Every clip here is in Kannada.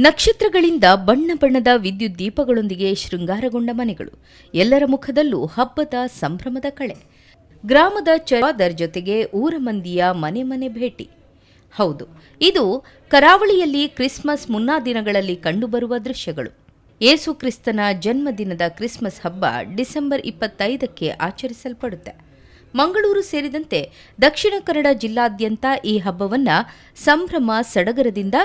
ನಕ್ಷತ್ರಗಳಿಂದ ಬಣ್ಣ ಬಣ್ಣದ ವಿದ್ಯುತ್ ದೀಪಗಳೊಂದಿಗೆ ಶೃಂಗಾರಗೊಂಡ ಮನೆಗಳು. ಎಲ್ಲರ ಮುಖದಲ್ಲೂ ಹಬ್ಬದ ಸಂಭ್ರಮದ ಕಳೆ. ಗ್ರಾಮದ ಚರಾದರ್ ಜೊತೆಗೆ ಊರ ಮಂದಿಯ ಮನೆ ಮನೆ ಭೇಟಿ. ಹೌದು, ಇದು ಕರಾವಳಿಯಲ್ಲಿ ಕ್ರಿಸ್ಮಸ್ ಮುನ್ನಾ ದಿನಗಳಲ್ಲಿ ಕಂಡುಬರುವ ದೃಶ್ಯಗಳು. ಯೇಸು ಕ್ರಿಸ್ತನ ಜನ್ಮದಿನದ ಕ್ರಿಸ್ಮಸ್ ಹಬ್ಬ ಡಿಸೆಂಬರ್ 25ಕ್ಕೆ ಆಚರಿಸಲ್ಪಡುತ್ತೆ. ಮಂಗಳೂರು ಸೇರಿದಂತೆ ದಕ್ಷಿಣ ಕನ್ನಡ ಜಿಲ್ಲಾದ್ಯಂತ ಈ ಹಬ್ಬವನ್ನು ಸಂಭ್ರಮ ಸಡಗರದಿಂದ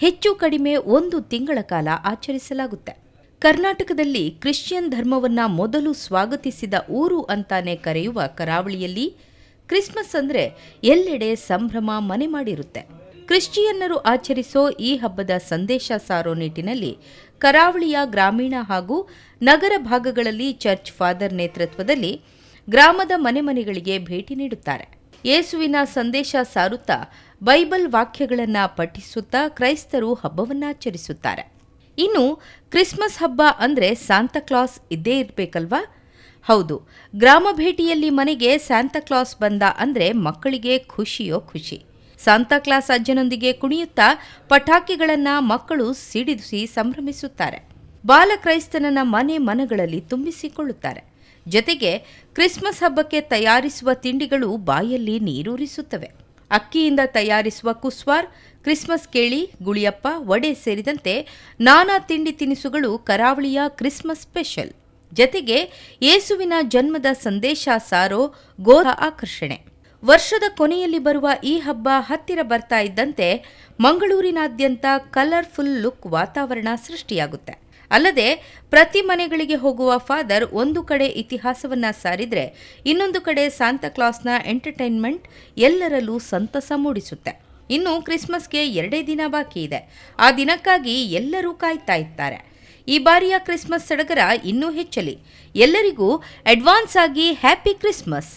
ಹೆಚ್ಚು ಕಡಿಮೆ 1 ತಿಂಗಳ ಕಾಲ ಆಚರಿಸಲಾಗುತ್ತೆ. ಕರ್ನಾಟಕದಲ್ಲಿ ಕ್ರಿಶ್ಚಿಯನ್ ಧರ್ಮವನ್ನು ಮೊದಲು ಸ್ವಾಗತಿಸಿದ ಊರು ಅಂತಾನೆ ಕರೆಯುವ ಕರಾವಳಿಯಲ್ಲಿ ಕ್ರಿಸ್ಮಸ್ ಅಂದರೆ ಎಲ್ಲೆಡೆ ಸಂಭ್ರಮ ಮನೆ ಮಾಡಿರುತ್ತೆ. ಕ್ರಿಶ್ಚಿಯನ್ನರು ಆಚರಿಸೋ ಈ ಹಬ್ಬದ ಸಂದೇಶ ಸಾರೋ ನಿಟ್ಟಿನಲ್ಲಿ ಕರಾವಳಿಯ ಗ್ರಾಮೀಣ ಹಾಗೂ ನಗರ ಭಾಗಗಳಲ್ಲಿ ಚರ್ಚ್ ಫಾದರ್ ನೇತೃತ್ವದಲ್ಲಿ ಗ್ರಾಮದ ಮನೆ ಮನೆಗಳಿಗೆ ಭೇಟಿ ನೀಡುತ್ತಾರೆ. ಯೇಸುವಿನ ಸಂದೇಶ ಸಾರುತ್ತಾ ಬೈಬಲ್ ವಾಕ್ಯಗಳನ್ನು ಪಠಿಸುತ್ತಾ ಕ್ರೈಸ್ತರು ಹಬ್ಬವನ್ನು ಆಚರಿಸುತ್ತಾರೆ. ಇನ್ನು ಕ್ರಿಸ್ಮಸ್ ಹಬ್ಬ ಅಂದರೆ ಸಾಂತಾಕ್ಲಾಸ್ ಇದ್ದೇ ಇರಬೇಕಲ್ವಾ? ಹೌದು, ಗ್ರಾಮ ಭೇಟಿಯಲ್ಲಿ ಮನೆಗೆ ಸ್ಯಾಂತಾಕ್ಲಾಸ್ ಬಂದ ಅಂದರೆ ಮಕ್ಕಳಿಗೆ ಖುಷಿಯೋ ಖುಷಿ. ಸಾಂತಾಕ್ಲಾಸ್ ಅಜ್ಜನೊಂದಿಗೆ ಕುಣಿಯುತ್ತಾ ಪಟಾಕಿಗಳನ್ನು ಮಕ್ಕಳು ಸಿಡಿಸಿ ಸಂಭ್ರಮಿಸುತ್ತಾರೆ. ಬಾಲಕ್ರೈಸ್ತನನ್ನ ಮನೆ ಮನಗಳಲ್ಲಿ ತುಂಬಿಸಿಕೊಳ್ಳುತ್ತಾರೆ. ಜೊತೆಗೆ ಕ್ರಿಸ್ಮಸ್ ಹಬ್ಬಕ್ಕೆ ತಯಾರಿಸುವ ತಿಂಡಿಗಳು ಬಾಯಲ್ಲಿ ನೀರೂರಿಸುತ್ತವೆ. ಅಕ್ಕಿಯಿಂದ ತಯಾರಿಸುವ ಕುಸ್ವಾರ್, ಕ್ರಿಸ್ಮಸ್ ಕೇಳಿ, ಗುಳಿಯಪ್ಪ, ವಡೆ ಸೇರಿದಂತೆ ನಾನಾ ತಿಂಡಿ ತಿನಿಸುಗಳು ಕರಾವಳಿಯ ಕ್ರಿಸ್ಮಸ್ ಸ್ಪೆಷಲ್. ಜೊತೆಗೆ ಯೇಸುವಿನ ಜನ್ಮದ ಸಂದೇಶ ಸಾರೋ ಗೋರ ಆಕರ್ಷಣೆ. ವರ್ಷದ ಕೊನೆಯಲ್ಲಿ ಬರುವ ಈ ಹಬ್ಬ ಹತ್ತಿರ ಬರ್ತಾ ಇದ್ದಂತೆ ಮಂಗಳೂರಿನಾದ್ಯಂತ ಕಲರ್ಫುಲ್ ಲುಕ್ ವಾತಾವರಣ ಸೃಷ್ಟಿಯಾಗುತ್ತೆ. ಅಲ್ಲದೆ ಪ್ರತಿ ಮನೆಗಳಿಗೆ ಹೋಗುವ ಫಾದರ್ ಒಂದು ಕಡೆ ಇತಿಹಾಸವನ್ನ ಸಾರಿದ್ರೆ ಇನ್ನೊಂದು ಕಡೆ ಸಾಂತಾಕ್ಲಾಸ್ನ ಎಂಟರ್ಟೈನ್ಮೆಂಟ್ ಎಲ್ಲರಲ್ಲೂ ಸಂತಸ ಮೂಡಿಸುತ್ತೆ. ಇನ್ನು ಕ್ರಿಸ್ಮಸ್ಗೆ 2 ದಿನ ಬಾಕಿ ಇದೆ. ಆ ದಿನಕ್ಕಾಗಿ ಎಲ್ಲರೂ ಕಾಯ್ತಾ ಇದ್ದಾರೆ. ಈ ಬಾರಿಯ ಕ್ರಿಸ್ಮಸ್ ಸಡಗರ ಇನ್ನೂ ಹೆಚ್ಚಲಿ. ಎಲ್ಲರಿಗೂ ಅಡ್ವಾನ್ಸ್ ಆಗಿ ಹ್ಯಾಪಿ ಕ್ರಿಸ್ಮಸ್.